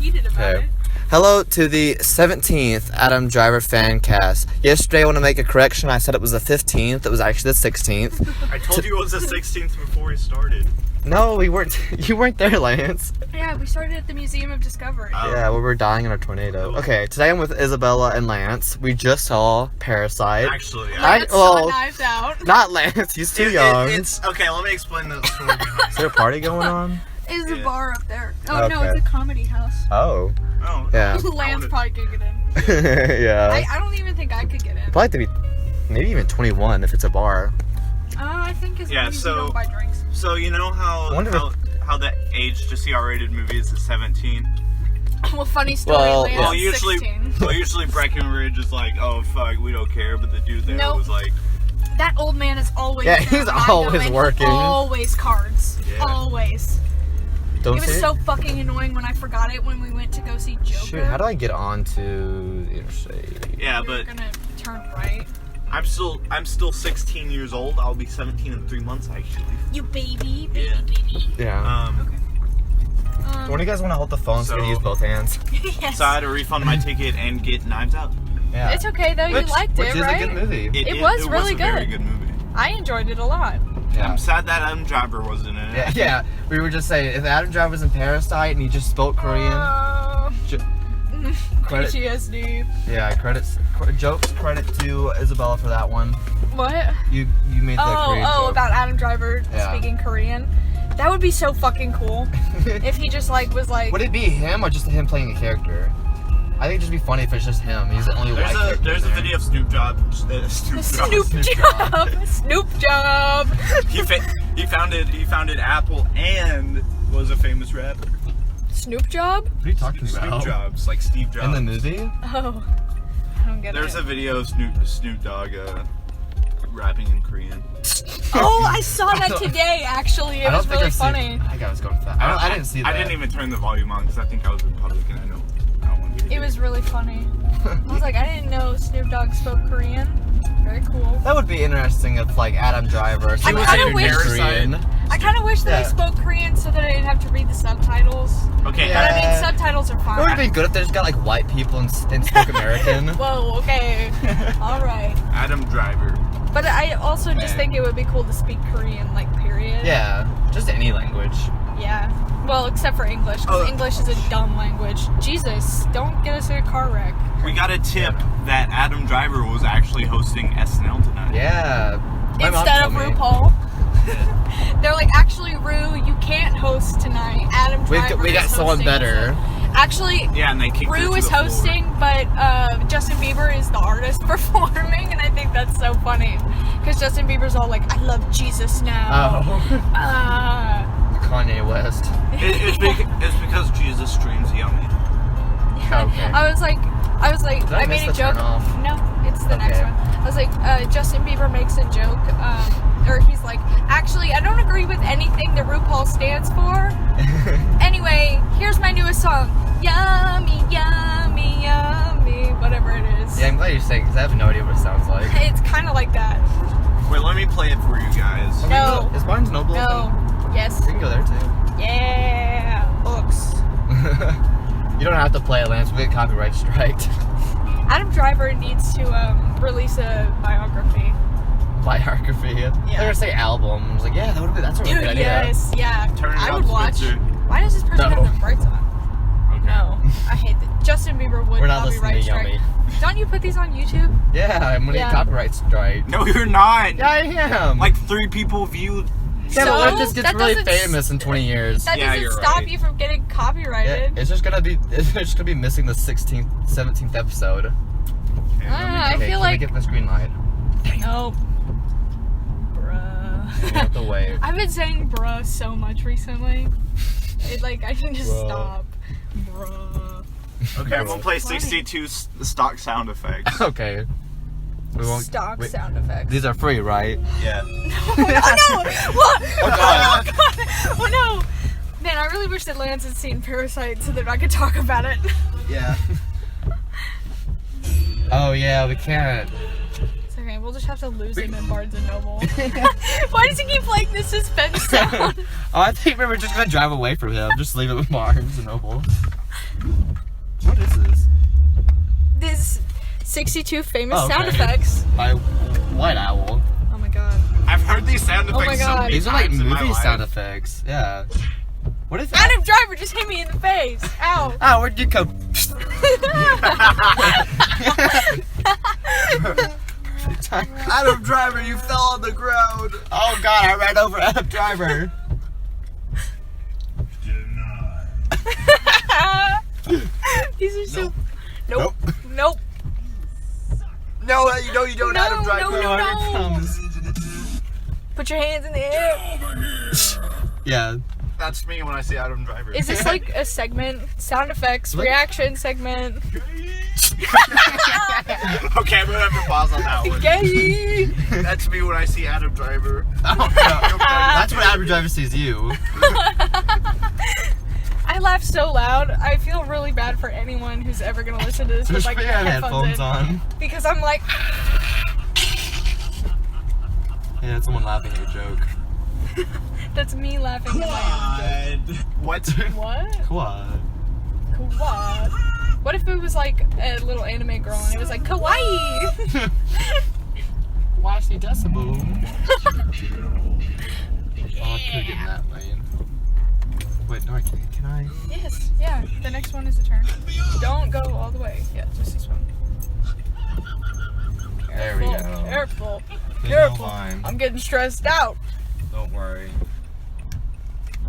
heated about it. Hello to the 17th Adam Driver fan cast. Yesterday, I want to make a correction. I said it was the 15th. It was actually the 16th. I told you it was the 16th before we started. No, we weren't. You weren't there, Lance. Yeah, we started at the Museum of Discovery. Yeah, we were dying in a tornado. Okay, today I'm with Isabella and Lance. We just saw Parasite. Actually, Lance saw Knives Out. Not Lance. He's too young. It's okay. Let me explain the story behind Is there a party going on? There's a bar up there. Oh, Okay. no, it's a comedy house. Oh. Oh. Yeah. Lance probably could get in. Yeah. I don't even think I could get in. Probably have to be maybe even 21 if it's a bar. I think as long as you don't buy drinks. So you know how the age to see R-rated movies is 17? Well, funny story. Lance is 16. Usually Breckenridge is like, oh fuck, we don't care, but the dude there was like, that old man is always he's always working. Always cards. Yeah. Always. Don't it was so fucking annoying when I forgot it when we went to go see Joker. Shoot, how do I get onto the interstate? yeah, You're but gonna turn right. I'm still 16 years old. I'll be 17 in 3 months actually. You baby. Yeah. Okay. When do you guys want to hold the phone so we can use both hands? Yes. So I had to refund my ticket and get Knives Out. Yeah. It's okay though. You liked it, right? Which is a good movie. It was really a good. Very good movie. I enjoyed it a lot. Yeah. I'm sad that Adam Driver wasn't in it. Yeah. We were just saying, if Adam Driver was in Parasite and he just spoke Korean, credit. PTSD. Yeah, credit to Isabella for that one. What? You made the Korean joke. About Adam Driver speaking Korean. That would be so fucking cool. If he just was like. Would it be him or just him playing a character? I think it'd just be funny if it's just him. He's the only white character. There's a video of Snoop Dogg. Snoop Dogg. He founded Apple and was a famous rapper. Snoop Dogg? What are you talking about? Snoop Jobs, like Steve Jobs. In the movie? Oh, I don't get There's it. a video of Snoop Dogg rapping in Korean. Oh, I saw that today. Actually, it was really funny. I think I was going for that. I didn't see that. I didn't even turn the volume on because I think I was in public and I don't want to be. It was really funny. I was like, I didn't know Snoop Dogg spoke Korean. Very cool. That would be interesting if, like, Adam Driver. I kinda wish- Korean. I kind of wish that I spoke Korean so that I didn't have to read the subtitles. Okay. But I mean, subtitles are fine. It would be good if they just got, like, white people and spoke American. Whoa, okay. All right. Adam Driver. But I also just think it would be cool to speak Korean, like, period. Yeah, just any language. Yeah. Well, except for English, because English is a dumb language. Jesus, don't get us in a car wreck. We got a tip that Adam Driver was actually hosting SNL tonight. Yeah. Instead of RuPaul. They're like, actually, Ru, you can't host tonight. Adam Driver We got is someone hosting." better. Actually, and they kicked Ru her to is the floor. hosting, but Justin Bieber is the artist performing, and I think that's so funny. Because Justin Bieber's all like, I love Jesus now. Kanye West. It's because Jesus streams yummy. Okay. I was like, Did I made miss a the joke. turn-off? No, it's the next one. I was like, Justin Bieber makes a joke, or he's like, actually, I don't agree with anything that RuPaul stands for. Anyway, here's my newest song. Yummy, yummy, yummy, whatever it is. Yeah, I'm glad you're saying because I have no idea what it sounds like. It's kind of like that. Wait, let me play it for you guys. No. Is Barnes Noble No. open? Yes. We can go there too. Yeah. Books. You don't have to play it, Lance. We get copyright striked. Adam Driver needs to release a biography. Biography. Yeah. They're gonna say album. I was like, yeah, that's a really good idea. Yes, yeah. Turn it I up, would watch. Spencer. Why does this person have their brights on? Okay. No, I hate that. Justin Bieber would We're not listening copyright to strike. Yummy. Don't you put these on YouTube? Yeah, I'm gonna get copyright strike. No, you're not. Yeah, I am. Like 3 people viewed. yeah, but what if this So, gets that really doesn't famous in 20 years? That Yeah, doesn't you're stop right. you from getting Yeah, copyrighted. it's just gonna be missing the 16th, 17th episode. I Okay, feel can we like get this green light? no, bruh. We have to wait. I've been saying bruh so much recently. I need to Bruh. stop. Bruh. Okay, I'm gonna play Funny. 62 stock sound effects. Okay. We won't, Stock wait, sound effects. These are free, right? Yeah. Oh no! What? Oh, God. Oh no! Man, I really wish that Lance had seen Parasite so that I could talk about it. Yeah. Oh yeah, we can't. It's okay, we'll just have to lose him in Barnes and Noble. Why does he keep playing the suspense sound? Oh, I think we were just gonna drive away from him. Just leave it with Barnes and Noble. 62 famous Oh, okay. sound effects. By White Owl. Oh my god. I've heard these sound Oh my effects so God. many These are like times in my movie life. sound effects. Yeah. What is that? Adam Driver just hit me in the face. Ow. Oh, where'd you go? Adam Driver, you fell on the ground. Oh god, I ran over Adam Driver. These are so. Nope. Nope. No, you know you don't, No, Adam Driver. no, Here no. it comes. Put your hands in the air. Yeah. That's me when I see Adam Driver. Is this like a segment? Sound effects, Look- reaction segment. Okay, I'm gonna have to pause on that one. Gay. That's me when I see Adam Driver. Oh, no. That's when Adam Driver sees you. I laugh so loud. I feel really bad for anyone who's ever gonna listen to this with Just like put your headphones in. on. Because I'm like, Yeah, that's someone laughing at your joke. that's me laughing at my own joke. What? What? Quad. What? What if it was like a little anime girl and it was like kawaii? Watch the decibel. Oh, I could get in that lane. Wait, no, I can't. Can I? Yes, yeah. The next one is a turn. Don't go all the way. Yeah, just this one. There we go. Careful. There's Careful. no line. I'm getting stressed out. Don't worry.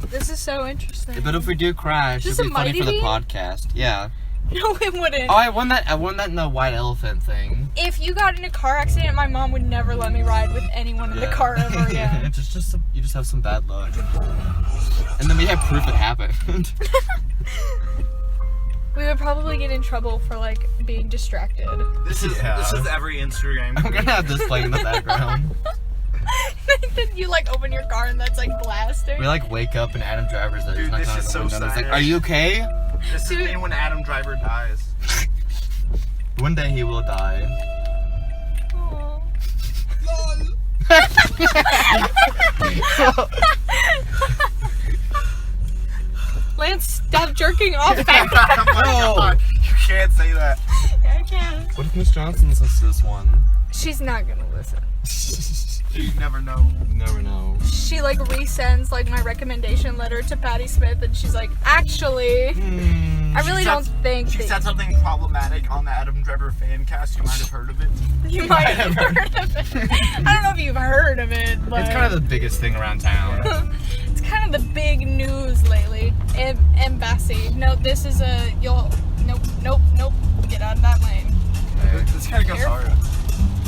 This is so interesting. But if we do crash, Is this it'll be a funny Mighty for the Bean? podcast. Yeah. No, it wouldn't. Oh, I won that in the white elephant thing. If you got in a car accident, my mom would never let me ride with anyone in the car ever again. It's just you just have some bad luck. And then we have proof it happened. We would probably get in trouble for like being distracted. This is every Instagram. I'm gonna have this playing in the background. Then you like open your car and that's like blasting. We like wake up and Adam Driver's there. He's Dude, knocking this on is the so window and he's sad. like, "Are you okay?" This is me when Adam Driver dies. One day he will die. Aw. Lance, stop jerking off back Oh my God, you can't say that. I can. What if Miss Johnson listens to this one? She's not gonna listen. You never know. You never know. She like resends like my recommendation letter to Patti Smith and she's like, actually, I really don't think She that said something problematic on the Adam Driver fan cast. You might have heard of it. you might have heard of it. I don't know if you've heard of it, but It's kind of the biggest thing around town. it's kind of the big news lately. Embassy. No, this is a nope. Get out of that lane. This kind of goes hard.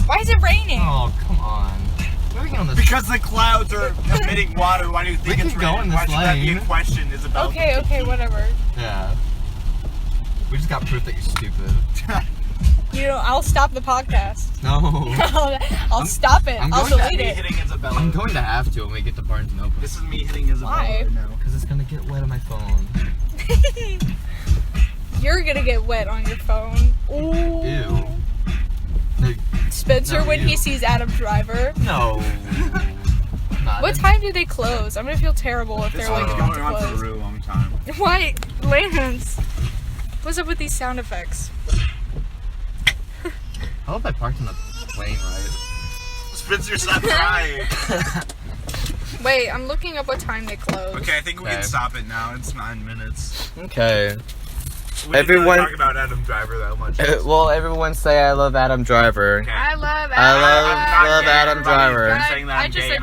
Why is it raining? Oh, come on. Moving on this. Because the clouds are emitting water. Why do you think We it's can go raining? in Why this should that be a lane. question? Isabel? Okay, whatever. Yeah. We just got proof that you're stupid. You know, I'll stop the podcast. No. I'll stop it. I'm I'll going to delete Me it. hitting Isabella. I'm going to have to when we get to Barnes & Noble. This is me hitting Isabella Why? right now. Because it's going to get wet on my phone. You're gonna get wet on your phone. Ooh. Ew. No. Spencer, No, when you. he sees Adam Driver. No. Not What in- time do they close? I'm gonna feel terrible if This they're like one's about going on to for a close. really long time. Why, Lance? What's up with these sound effects? I hope I parked in the plane right. Spencer, stop crying. Wait, I'm looking up what time they close. Okay, I think we Okay. can stop it now. It's 9 minutes. Okay. We didn't Everyone- really talk about Adam Driver that much. Well, everyone say I love Adam Driver. Okay. I love I love I'm not gay. Adam Everybody Driver. saying that I I'm just gay said